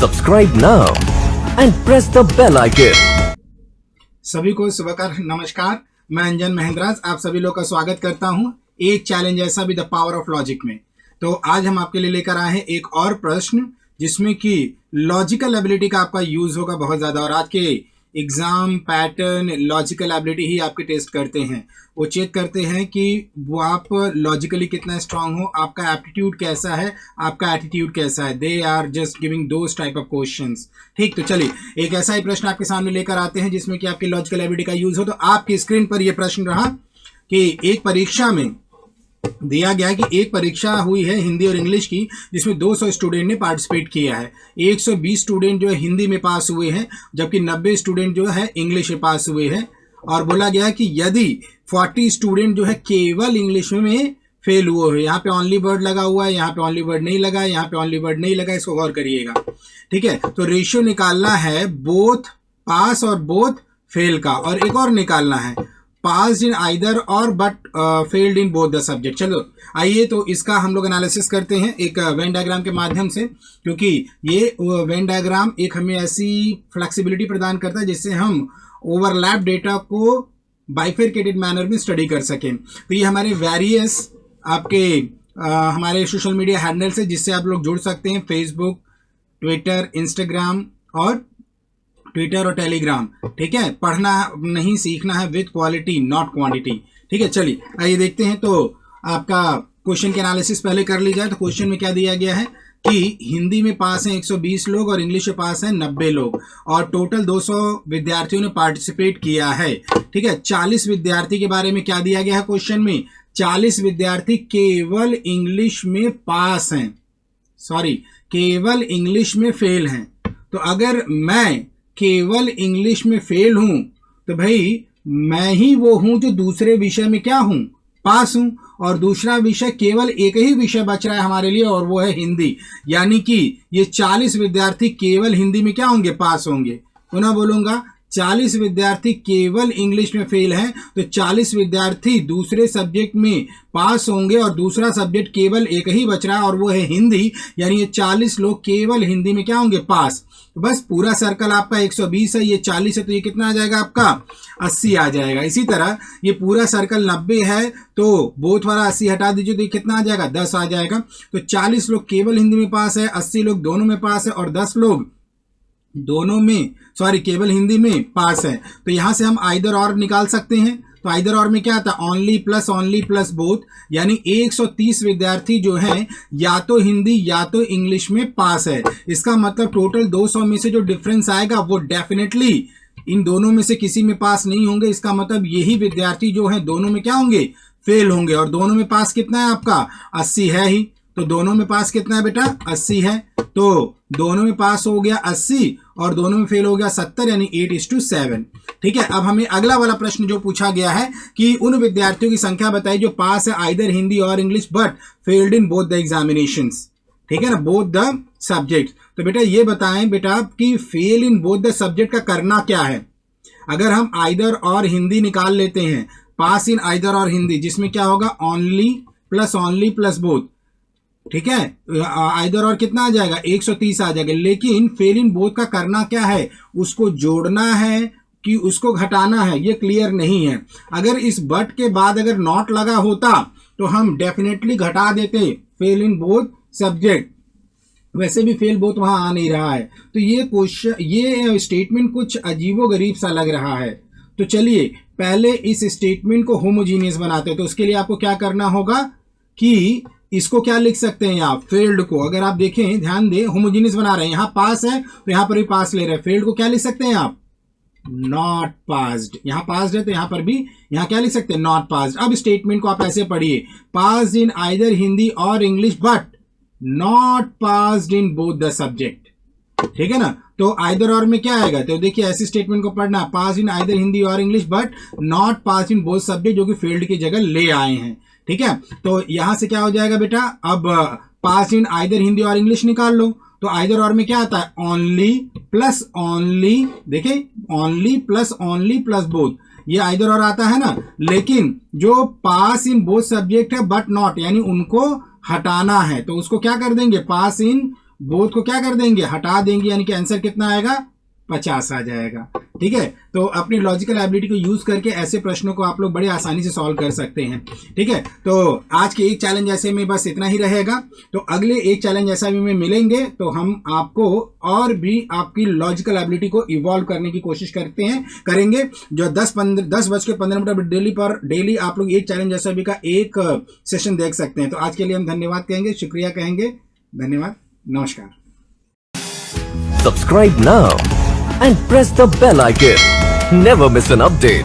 Subscribe now and press the bell icon. सभी को सुबह नमस्कार। मैं अंजन महेंद्राज आप सभी लोग का स्वागत करता हूं एक चैलेंज ऐसा भी द पावर ऑफ लॉजिक में। तो आज हम आपके लिए लेकर आए हैं एक और प्रश्न जिसमें कि लॉजिकल एबिलिटी का आपका यूज होगा बहुत ज्यादा। और आज के एग्जाम पैटर्न लॉजिकल एबिलिटी ही आपके टेस्ट करते हैं, वो चेक करते हैं कि वो आप लॉजिकली कितना स्ट्रांग हो, आपका एप्टीट्यूड कैसा है, आपका एटीट्यूड कैसा है। They are just giving those type of questions. ठीक, तो चलिए एक ऐसा ही प्रश्न आपके सामने लेकर आते हैं जिसमें कि आपकी लॉजिकल एबिलिटी का यूज हो। तो आपकी स्क्रीन पर यह प्रश्न रहा कि एक परीक्षा में दिया गया है कि एक परीक्षा हुई है हिंदी और इंग्लिश की जिसमें 200 स्टूडेंट ने पार्टिसिपेट किया है। 120 स्टूडेंट जो है हिंदी में पास हुए हैं जबकि 90 स्टूडेंट जो है इंग्लिश में पास हुए हैं। और बोला गया है कि यदि 40 स्टूडेंट जो है केवल इंग्लिश में फेल हुए हैं। यहाँ पे ऑनली वर्ड लगा हुआ है, यहाँ पे ऑनली वर्ड नहीं लगा है, यहाँ पे ऑनली वर्ड नहीं लगा, इसको गौर करिएगा। ठीक है, तो रेशियो निकालना है बोथ पास और बोथ फेल का, और एक और निकालना है पास इन आइदर और but failed in both the subject. चलो आइए तो इसका हम लोग एनालिसिस करते हैं एक वेन डायग्राम के माध्यम से, क्योंकि ये वेन डायग्राम एक हमें ऐसी फ्लेक्सिबिलिटी प्रदान करता है जिससे हम ओवरलैप डेटा को बाइफरकेटेड मैनर में स्टडी कर सकें। तो ये हमारे वेरियस आपके हमारे सोशल मीडिया हैंडल्स है जिससे आप लोग जुड़ सकते हैं, फेसबुक, ट्विटर, इंस्टाग्राम और टेलीग्राम। ठीक है, पढ़ना नहीं सीखना है विद क्वालिटी नॉट क्वांटिटी। ठीक है, चलिए आइए देखते हैं। तो आपका क्वेश्चन के एनालिसिस पहले कर ली जाए। तो क्वेश्चन में क्या दिया गया है कि हिंदी में पास हैं 120 लोग और इंग्लिश में पास हैं 90 लोग और टोटल 200 विद्यार्थियों ने पार्टिसिपेट किया है। ठीक है, 40 विद्यार्थी के बारे में क्या दिया गया है क्वेश्चन में, 40 विद्यार्थी केवल इंग्लिश में पास हैं, केवल इंग्लिश में फेल हैं। तो अगर मैं केवल इंग्लिश में फेल हूं तो भाई मैं ही वो हूं जो दूसरे विषय में क्या हूं, पास हूं। और दूसरा विषय केवल एक ही विषय बच रहा है हमारे लिए और वो है हिंदी, यानी कि ये 40 विद्यार्थी केवल हिंदी में क्या होंगे, पास होंगे। पुनः बोलूंगा, 40 विद्यार्थी केवल इंग्लिश में फेल हैं तो 40 विद्यार्थी दूसरे सब्जेक्ट में पास होंगे और दूसरा सब्जेक्ट केवल एक ही बच रहा है और वो है हिंदी, यानी ये 40 लोग केवल हिंदी में क्या होंगे, पास। तो बस पूरा सर्कल आपका 120 है, ये 40 है तो ये कितना आ जाएगा आपका 80 आ जाएगा। इसी तरह ये पूरा सर्कल 90 है तो बोथ वाला 80 हटा दीजिए तो ये कितना आ जाएगा, 10 आ जाएगा। तो 40 लोग केवल हिंदी में पास है, 80 लोग दोनों में पास है और 10 लोग दोनों में केवल हिंदी में पास है। तो यहां से हम आइदर और निकाल सकते हैं। तो आइदर और में क्या आता है, ओनली प्लस बोथ, यानी 130 विद्यार्थी जो हैं या तो हिंदी या तो इंग्लिश में पास है। इसका मतलब टोटल 200 में से जो डिफरेंस आएगा वो डेफिनेटली इन दोनों में से किसी में पास नहीं होंगे। इसका मतलब यही विद्यार्थी जो हैं दोनों में क्या होंगे, फेल होंगे। और दोनों में पास कितना है आपका, 80 है ही। तो दोनों में पास कितना है बेटा, 80 है। तो दोनों में पास हो गया 80 और दोनों में फेल हो गया 70, यानी 8:7। ठीक है, अब हमें अगला वाला प्रश्न जो पूछा गया है कि उन विद्यार्थियों की संख्या बताइए जो पास है आइदर हिंदी और English but failed in both the examinations. ठीक है ना, बोथ द सब्जेक्ट। तो बेटा ये बताएं बेटा कि fail in both the subject का करना क्या है। अगर हम आइदर और हिंदी निकाल लेते हैं, पास इन आइदर और हिंदी, जिसमें क्या होगा, ओनली प्लस बोथ। ठीक है, आइदर और कितना आ जाएगा, 130 आ जाएगा। लेकिन फेल इन बोथ का करना क्या है, उसको जोड़ना है कि उसको घटाना है, ये क्लियर नहीं है। अगर इस बट के बाद अगर नॉट लगा होता तो हम डेफिनेटली घटा देते फेल इन बोथ सब्जेक्ट। वैसे भी फेल बोथ वहां आ नहीं रहा है। तो ये क्वेश्चन, ये स्टेटमेंट कुछ अजीबोगरीब सा लग रहा है। तो चलिए पहले इस स्टेटमेंट को होमोजीनियस बनाते हैं। तो उसके लिए आपको क्या करना होगा कि इसको क्या लिख सकते हैं आप, फेल्ड को। अगर आप देखें, ध्यान दें, होमोजीनियस बना रहे हैं, यहां पास है तो यहां पर भी पास ले रहे हैं। फेल्ड को क्या लिख सकते हैं आप, नॉट पास्ड। यहां पास्ड है तो यहां पर भी यहां क्या लिख सकते हैं, नॉट पास्ड। अब स्टेटमेंट को आप ऐसे पढ़िए, पास्ड इन आइदर हिंदी और English but not passed in both the subject. ठीक है ना, तो आइदर और में क्या आएगा, तो देखिए ऐसे स्टेटमेंट को पढ़ना, पास इन आइदर हिंदी और English but not pass in both subject, जो कि फेल्ड की जगह ले आए हैं। ठीक है, तो यहां से क्या हो जाएगा बेटा, अब पास इन आइदर हिंदी और इंग्लिश निकाल लो। तो आइदर और में क्या आता है, ओनली प्लस ओनली, देखें ओनली प्लस बोथ, ये आइदर और आता है ना। लेकिन जो पास इन बोथ सब्जेक्ट है बट नॉट, यानी उनको हटाना है, तो उसको क्या कर देंगे, पास इन बोथ को क्या कर देंगे, हटा देंगे, यानी कि आंसर कितना आएगा, 50 आ जाएगा। ठीक है, तो अपनी लॉजिकल एबिलिटी को यूज करके ऐसे प्रश्नों को आप लोग बड़े आसानी से सॉल्व कर सकते हैं। ठीक है, तो आज के एक चैलेंज ऐसे में बस इतना ही रहेगा। तो अगले एक चैलेंज ऐसा भी में मिलेंगे तो हम आपको और भी आपकी लॉजिकल एबिलिटी को इवॉल्व करने की कोशिश करेंगे। जो 10:15 पर डेली आप लोग एक चैलेंज ऐसा भी का एक सेशन देख सकते हैं। तो आज के लिए हम धन्यवाद कहेंगे, शुक्रिया कहेंगे। धन्यवाद, नमस्कार। Subscribe now and press the bell icon. Never miss an update.